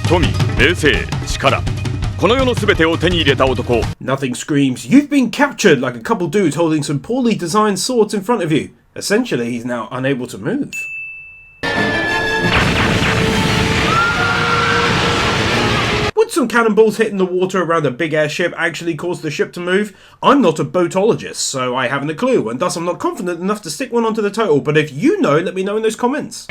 富、名声、力、この世の全てを手に入れた男。 Nothing screams, you've been captured, like a couple dudes holding some poorly designed swords in front of you. Essentially, he's now unable to move. Would some cannonballs hitting the water around a big airship actually cause the ship to move? I'm not a boatologist, so I haven't a clue, and thus I'm not confident enough to stick one onto the total, but if you know, let me know in those comments.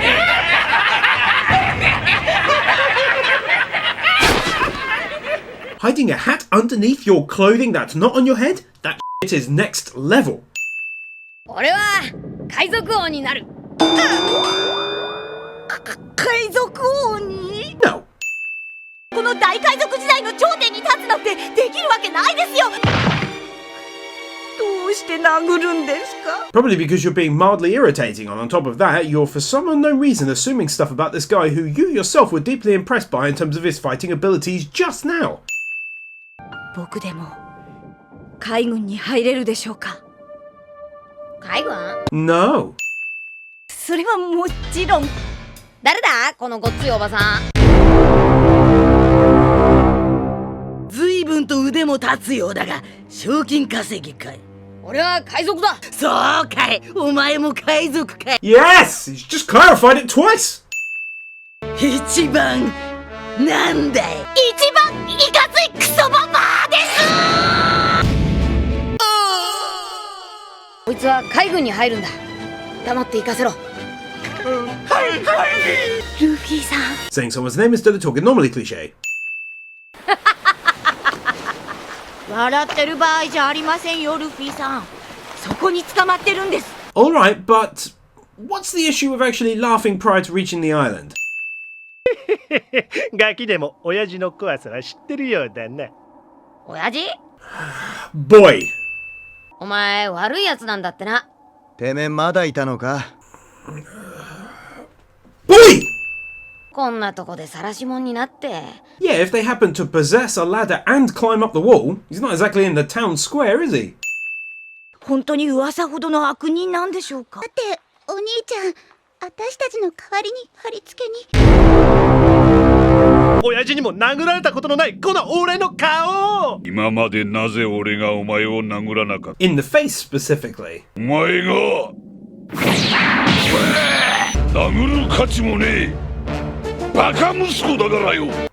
Hiding a hat underneath your clothing that's not on your head? That shit is next level. 俺は海賊王になる。海賊王に？ No. この大海賊時代の頂点に立つなんてできるわけないですよ。どうして殴るんですか？ Probably because you're being mildly irritating, and on top of that, you're for some unknown reason assuming stuff about this guy who you yourself were deeply impressed by in terms of his fighting abilities just now. 僕でも海軍に入れるでしょうか？海軍？ No. それはもちろん。誰だこのごっついおばさん。随分と腕も立つようだが、賞金稼ぎかい？俺は海賊だ。そうかい、お前も海賊かい？ Yes! He's just clarified it twice! 一番なんだい？一番いかついクソババアです。こいつは海軍に入るんだ。黙って行かせろ。はいはい。ルフィさん。 Saying someone's name instead of talking normally cliche. 笑ってる場合じゃありませんよ、ルフィさん。そこに捕まってるんです。Alright, but what's the issue with actually laughing prior to reaching the island? ガキでも親父の怖さは知ってるようだな。親父？ Boy! お前悪いやつなんだってな。てめえまだいたのか？ Boy! こんなとこで晒し者になって。Yeah, if they happen to possess a ladder and climb up the wall, he's not exactly in the town square, is he? 本当に噂ほどの悪人なんでしょうか？だってお兄ちゃん、私たちの代わりに貼り付けに。親父にも殴られたことのないこの俺の顔。今までなぜ俺がお前を殴らなかった？ In the face, specifically. お前が殴る価値もねえバカ息子だからよ。 What?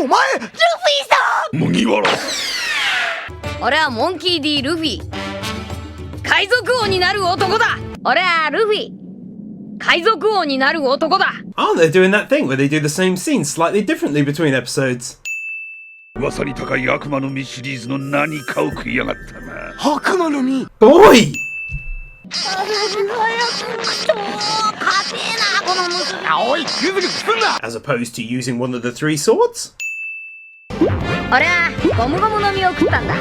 お前ルフィさん。麦わら。俺はモンキー D ルフィ。海賊王になる男だ。俺はルフィ。海賊王になる男だ。 Oh, they're doing that thing where they do the same scene slightly differently between episodes. 噂に高い悪魔の実シリーズの何かを食いやがったな。悪魔の実。 Boy! 早くくそ勝てえなこの娘。おい、グズグズすんな。 As opposed to using one of the three swords? 俺はゴムゴムの実を食ったんだ。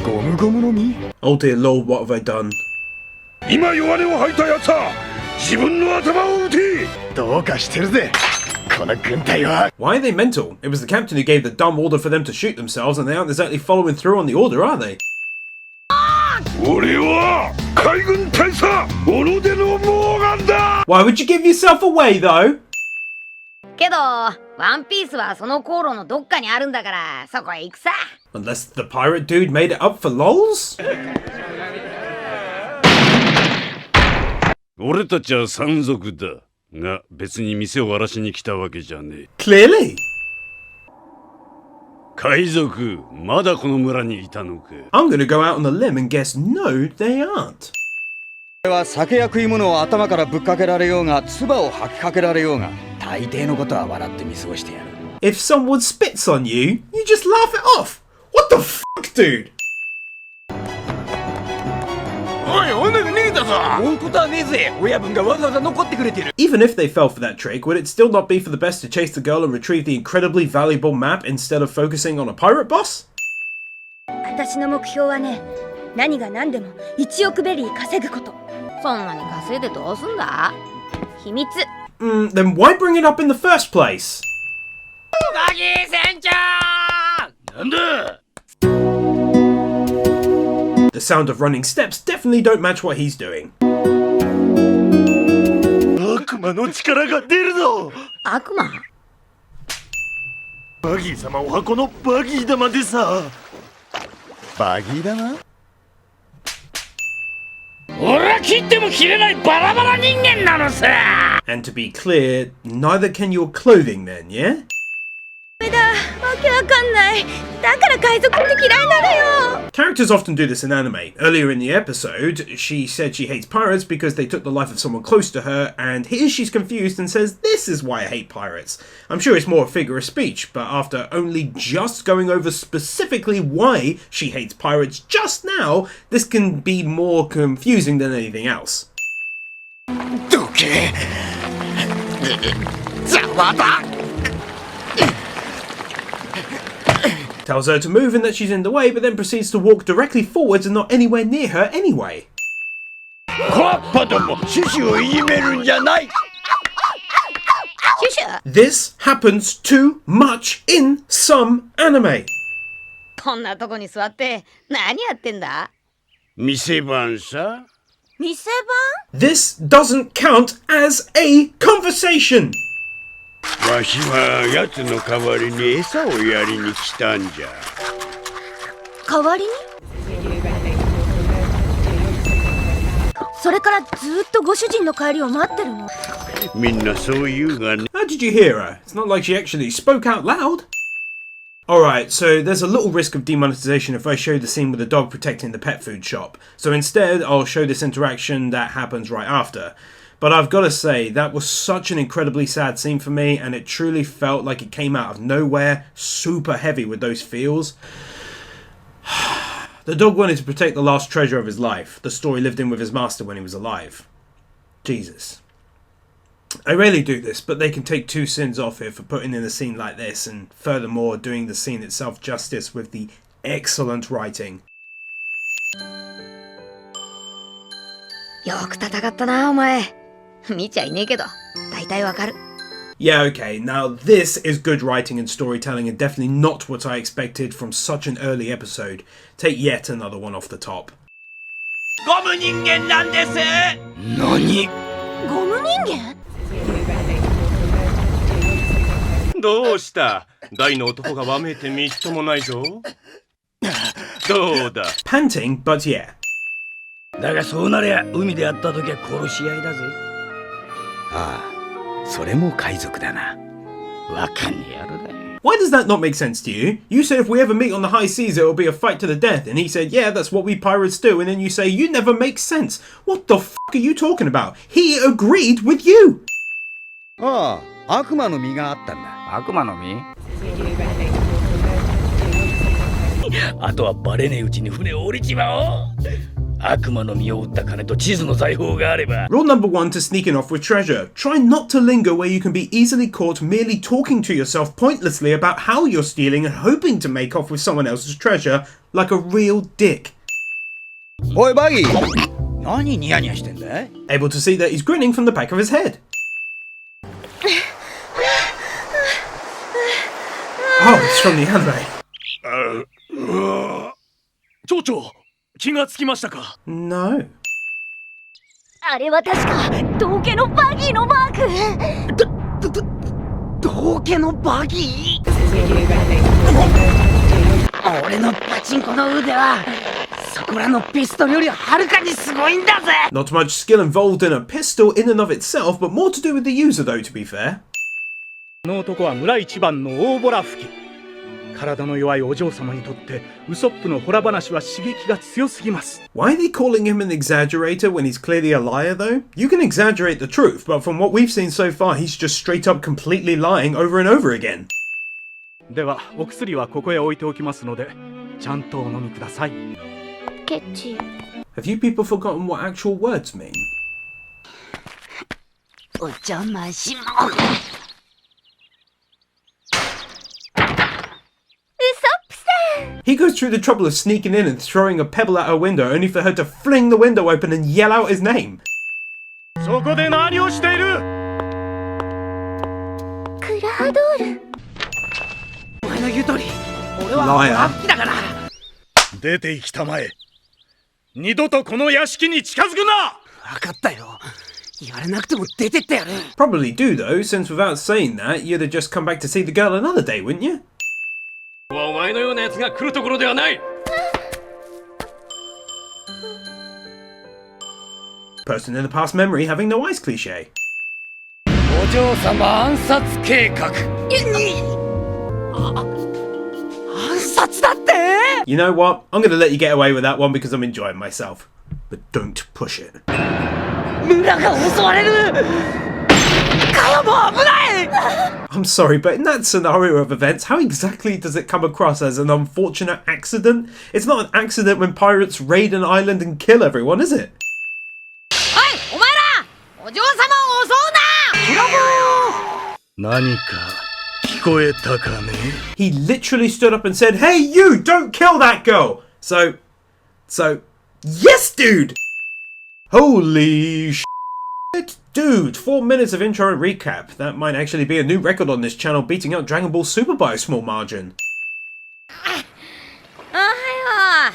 ゴムゴムの実？ Oh dear lord, what have I done? 今弱音を吐いたやつは自分の頭を撃て。どうかしてるぜこの軍隊は。 Why are they mental? It was the captain who gave the dumb order for them to shoot themselves, and they aren't exactly following through on the order, are they? 俺は海軍大佐小野出のモーガンだ。 Why would you give yourself away, though? けどワンピースはその航路のどっかにあるんだからそこへ行くさ。 Unless the pirate dude made it up for lols? 俺たちは山賊だが別に店を荒らしに来たわけじゃねえ。 Clearly. 海賊まだこの村にいたのか。 I'm gonna go out on a limb and guess no, they aren't. 俺は酒や食い物を頭からぶっかけられようが唾を吐きかけられようが大抵のことは笑って見過ごしてやる。 If someone spits on you, you just laugh it off. What the fuck, dude? おい、女が逃げたぞ。追うことはねえぜ。親分がわざわざ残ってくれてる。 Even if they fell for that trick, would it still not be for the best to chase the girl and retrieve the incredibly valuable map instead of focusing on a pirate boss? 私の目標はね、何が何でも1億ベリー稼ぐこと。そんなに稼いでどうすんだ？秘密。Then why bring it up in the first place? ガキ船長。なんだ。 The sound of running steps definitely don't match what he's doing. 様の力が出るぞ。悪魔。バギー様お箱のバギー玉でさ。バギー玉？俺は切っても切れないバラバラ人間なのさ。 And to be clear, neither can your clothing then, yeah? ダメだ、わけわかんない。だから海賊って嫌いなのよ。 Characters often do this in anime. Earlier in the episode, she said she hates pirates because they took the life of someone close to her, and here she's confused and says, this is why I hate pirates. I'm sure it's more a figure of speech, but after only just going over specifically why she hates pirates just now, this can be more confusing than anything else. どけ。邪魔だ。 Tells her to move and that she's in the way, but then proceeds to walk directly forwards and not anywhere near her anyway. コッパども、シュシュをいじめるんじゃない。シュシュ。 This happens too much in some anime. こんなとこに座って何やってんだ？店番さ。店 This doesn't count as a conversation. わしは奴の代わりに餌をやりに来たんじゃ。番？代わりに？それからずっとご主人の帰りを待ってるの？みんなそう言うがね。 How did you hear her? It's not like she actually spoke out loud. Alright, so there's a little risk of demonetization if I show the scene with the dog protecting the pet food shop. So instead, I'll show this interaction that happens right after. But I've got to say, that was such an incredibly sad scene for me, and it truly felt like it came out of nowhere, super heavy with those feels. The dog wanted to protect the last treasure of his life, the store he lived in with his master when he was alive. Jesus. I rarely do this, but they can take 2 sins off here for putting in a scene like this, and furthermore doing the scene itself justice with the excellent writing. よく戦ったなお前。見ちゃいねえけど、大体わかる。 Yeah, okay, now this is good writing and storytelling and definitely not what I expected from such an early episode. Take yet another one off the top. ゴム人間なんです。何？ゴム人間？どうした？大の男がわめいてみっともないぞ。どうだ？ Panting, but yeah. だがそうなりゃ海でやった時は殺し合いだぜ。ああ、それも海賊だな。わかんねえ野郎だ。 Why does that not make sense to you? You said if we ever meet on the high seas it will be a fight to the death, and he said, yeah, that's what we pirates do, and then you say, you never make sense. What the f*** are you talking about? He agreed with you! ああ、悪魔の実があったんだ。悪魔の実？あとはバレねえうちに船を降りちまおう。悪魔の実を売った金と地図の財宝があれば。 Rule number 1 to sneaking off with treasure. Try not to linger where you can be easily caught merely talking to yourself pointlessly about how you're stealing and hoping to make off with someone else's treasure like a real dick. おいバギー、何ニヤニヤしてんだい？ Able to see that he's grinning from the back of his head. Oh, it's from the anime. 町長、気がつきましたか？ No. あれは確か道家のバギーのマーク。道家のバギー？俺のパチンコの腕はそこらのピストルよりはるかにすごいんだぜ。 Not much skill involved in a pistol in and of itself, but more to do with the user though, to be fair. この男は村一番の大ボラ吹き。体の弱いお嬢様にとってウソップのホラ話は刺激が強すぎます。 Why are they calling him an exaggerator when he's clearly a liar though? You can exaggerate the truth, but from what we've seen so far, he's just straight up completely lying over and over again. ではお薬はここへ置いておきますので、ちゃんとお飲みください。ケチ。 Have you people forgotten what actual words mean? お邪魔します。 He goes through the trouble of sneaking in and throwing a pebble at her window only for her to fling the window open and yell out his name. そこで何をしている？クラハドール。お前の言う通り、俺はホラ吹きだから。出て行きたまえ。二度とこの屋敷に近づくな。分かったよ。言われなくても出てってやる。 Probably do though, since without saying that, you'd have just come back to see the girl another day, wouldn't you? お前のような奴が来るところではない。 Person in the past memory having no eyes cliche. お嬢様暗殺計画。暗殺だって？ You know what? I'm gonna let you get away with that one because I'm enjoying myself. But don't push it. 村が襲われる。カヨも危ない。 I'm sorry, but in that scenario of events, how exactly does it come across as an unfortunate accident? It's not an accident when pirates raid an island and kill everyone, is it? おいお前らお嬢様を襲うな。何か聞こえたかね？ He literally stood up and said, "Hey, you! Don't kill that girl!" So, yes, dude! Holy shit! Dude, 4 minutes of intro and recap. That might actually be a new record on this channel, beating out Dragon Ball Super by a small margin. おはよ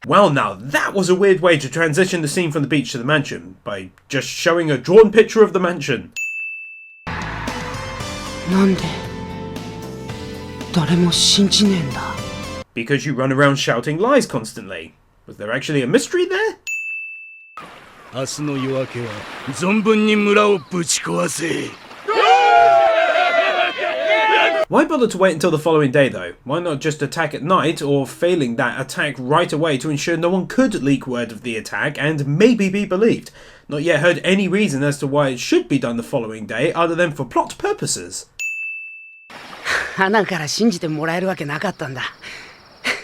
Well, now that was a weird way to transition the scene from the beach to the mansion, by just showing a drawn picture of the mansion. なんで誰も信じねえんだ。 Because you run around shouting lies constantly. Was there actually a mystery there? 明日の夜明けは存分に村をぶち壊せ。 Why bother to wait until the following day though? Why not just attack at night, or failing that, attack right away to ensure no one could leak word of the attack and maybe be believed? Not yet heard any reason as to why it should be done the following day other than for plot purposes. 花から信じてもらえるわけなかったんだ。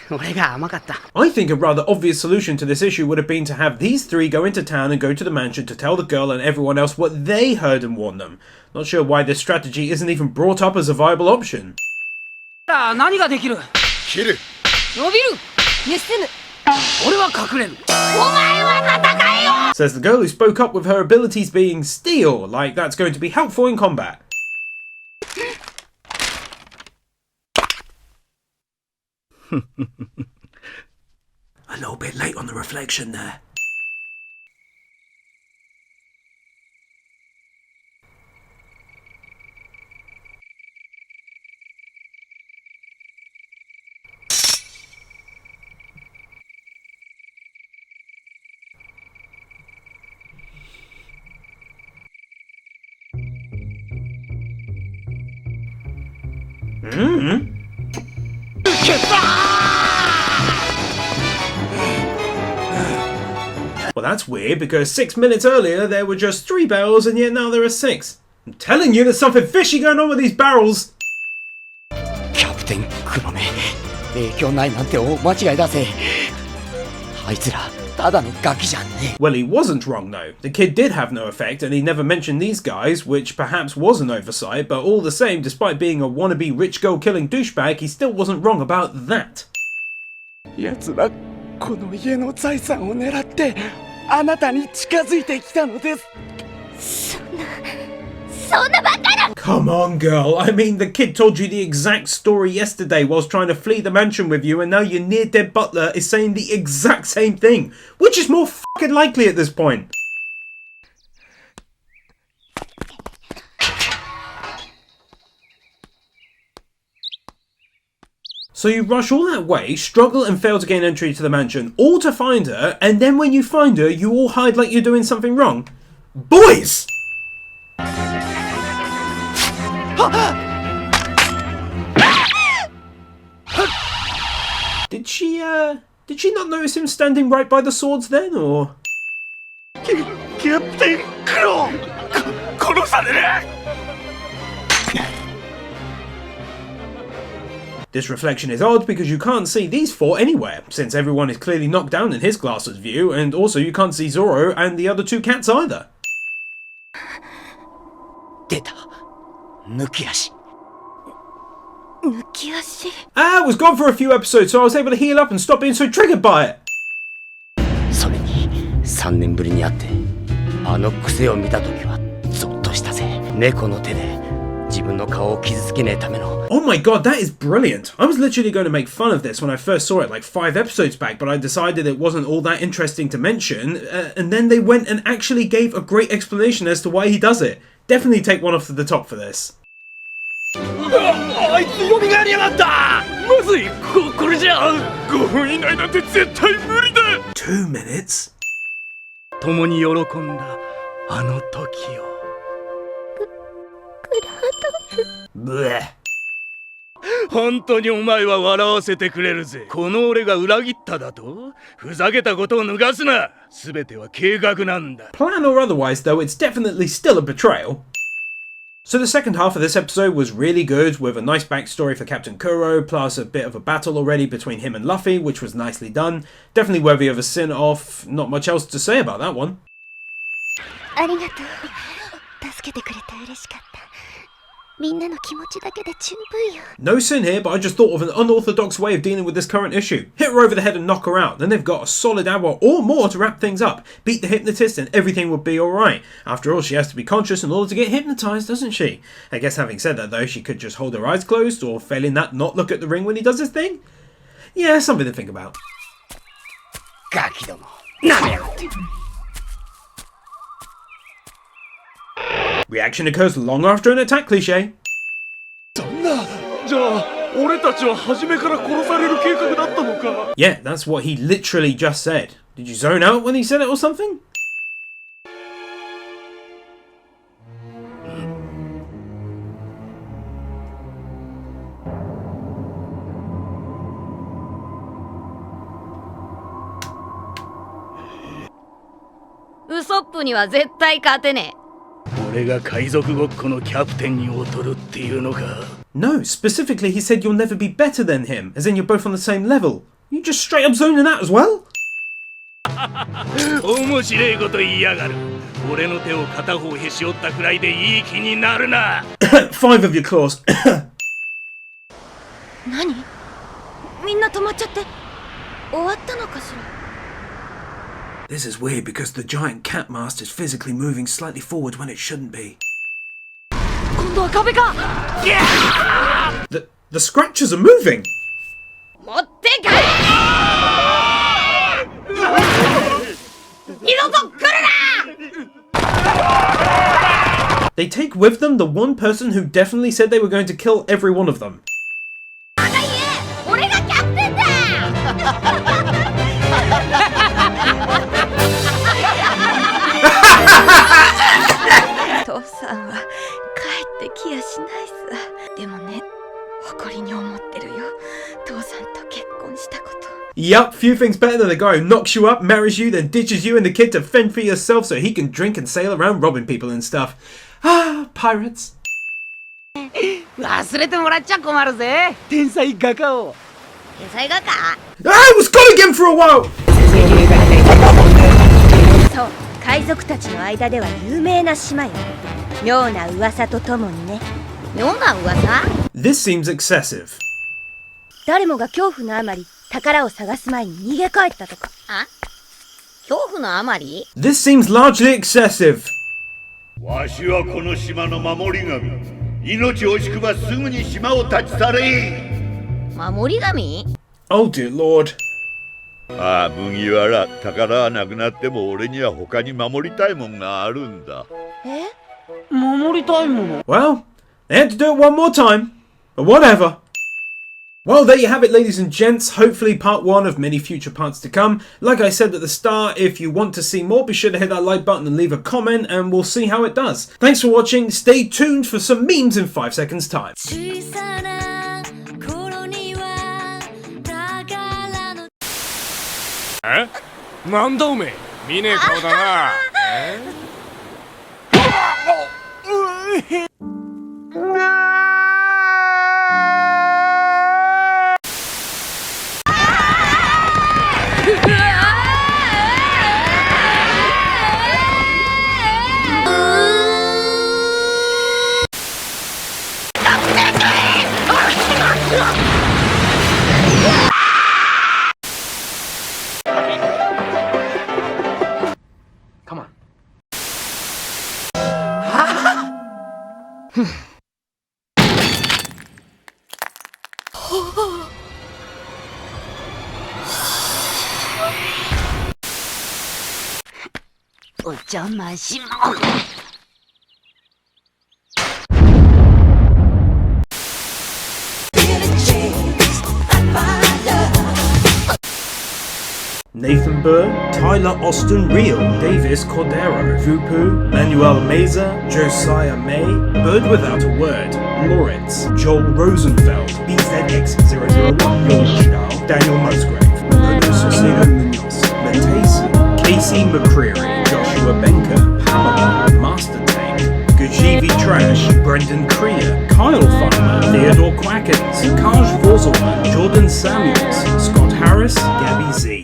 俺が甘かった。 I think a rather obvious solution to this issue would have been to have these three go into town and go to the mansion to tell the girl and everyone else what they heard and warn them. Not sure why this strategy isn't even brought up as a viable option. 何ができる？切る。伸びる熱せぬ。俺は隠れる。お前は戦えよ。 Says the girl who spoke up with her abilities being steel, like that's going to be helpful in combat. A little bit late on the reflection there. Well, that's weird because 6 minutes earlier there were just 3 barrels and yet now there are 6. I'm telling you there's something fishy going on with these barrels. キャプテン黒目影響ないなんて大間違いだぜ。あいつらただのガキじゃんね。 Well, he wasn't wrong though. The kid did have no effect and he never mentioned these guys, which perhaps was an oversight, but all the same, despite being a wannabe rich girl killing douchebag, he still wasn't wrong about that. 奴らこの家の財産を狙ってあなたに近づいてきたのです。そんなバカな。 Come on, girl. I mean, the kid told you the exact story yesterday whilst trying to flee the mansion with you, and now your near-dead butler is saying the exact same thing. Which is more fucking likely at this point? So you rush all that way, struggle and fail to gain entry to the mansion, all to find her, and then when you find her, you all hide like you're doing something wrong? Boys! Did she not notice him standing right by the swords then, or? キャプテンクロ殺される。 This reflection is odd because you can't see these 4 anywhere, since everyone is clearly knocked down in his glasses view, and also you can't see Zoro and the other 2 cats either. 出た抜き足。抜き足。 I was gone for a few episodes, so I was able to heal up and stop being so triggered by it. それに3年ぶりに会ってあの癖を見た時はゾッとしたぜ。猫の手で自分の顔を傷つけねえための。 Oh my god, that is brilliant. I was literally going to make fun of this when I first saw it like 5 episodes back, but I decided it wasn't all that interesting to mention, and then they went and actually gave a great explanation as to why he does it. Definitely take one off to the top for this. あいつ蘇りやがった。まずい、これじゃ5分以内なんて絶対無理だ。 2 minutes? 共に喜んだあの時を。Bleh. 本当にお前は笑わせてくれるぜ。この俺が裏切っただと？ふざけたことを脱がすな。すべては計画なんだ。 Plan or otherwise, though, it's definitely still a betrayal. So the second half of this episode was really good, with a nice backstory for Captain Kuro, plus a bit of a battle already between him and Luffy, which was nicely done. Definitely worthy of a sin-off. Not much else to say about that one. ありがとう。助けてくれて嬉しかった。みんなの気持ちだけで十分よ。 No sin here, but I just thought of an unorthodox way of dealing with this current issue. Hit her over the head and knock her out, then they've got a solid hour or more to wrap things up. Beat the hypnotist and everything would be alright. After all, she has to be conscious in order to get hypnotized, doesn't she? I guess having said that though, she could just hold her eyes closed, or failing that, not look at the ring when he does his thing? Yeah, something to think about. ガキども、なめやがって。 Reaction occurs long after an attack cliche. そんな、じゃあ俺たちは初めから殺される計画だったのか。 Yeah, that's what he literally just said. Did you zone out when he said it or something? e ウソップには絶対勝てねえ。 俺が海賊ごっこのキャプテンに劣るっていうのか。 No, specifically he said you'll never be better than him, as in you're both on the same level. You just straight up zoning that as well? 面白いこと言いやがる。俺の手を片方へし折ったくらいでいい気になるな。 5 of your claws. 何？みんな止まっちゃって終わったのかしら。 This is weird because the giant cat mast is physically moving slightly forward when it shouldn't be. 今度は壁か。The scratches are moving! 持って帰れ。二度と来るな。 They take with them the one person who definitely said they were going to kill every one of them. 俺がキャプテンだ。父さんは帰ってきやしないさ。でもね、誇りに思ってるよ。父さんと結婚したこと。 Yup, few things better than the guy who knocks you up, marries you, then ditches you and the kid to fend for yourself so he can drink and sail around robbing people and stuff. Ah, pirates. 忘れてもらっちゃ困るぜ。天才画家を。天才画家？ I was gone again for a while! そう、海賊たちの間では有名な島よ。妙な噂とともにね。妙な噂？ This seems excessive. 誰もが恐怖のあまり宝を探す前に逃げ帰ったとか。あ？恐怖のあまり？ This seems largely excessive. わしはこの島の守り神。命惜しくばすぐに島を立ち去れ。守り神？ Oh dear lord. ああ、麦わら、宝はなくなっても俺には他に守りたいもんがあるんだ。守りたいもの。 Well, they had to do it one more time. But whatever. Well, there you have it, ladies and gents. Hopefully part 1 of many future parts to come. Like I said at the start, if you want to see more, be sure to hit that like button and leave a comment, and we'll see how it does. Thanks for watching. Stay tuned for some memes in 5 seconds time. なんだおめえ、見ねえ顔だな。お邪魔します。Nathan Burr, Tyler Austin Real, Davis Cordero, Vupu, Manuel Meza, Josiah May, Bird Without a Word, Moritz, Joel Rosenfeld, BZX001, Yoshidal, Daniel Musgrave, Manolo Sosino Munoz, Matesi, Casey McCreary, Joshua Benker, Pamela, Master Tank, Gujivi Trash, Brendan Creer, Kyle Farmer, Theodore Quackens, Kaj Vozelman, Jordan Samuels, Scott Harris, Gabby Z.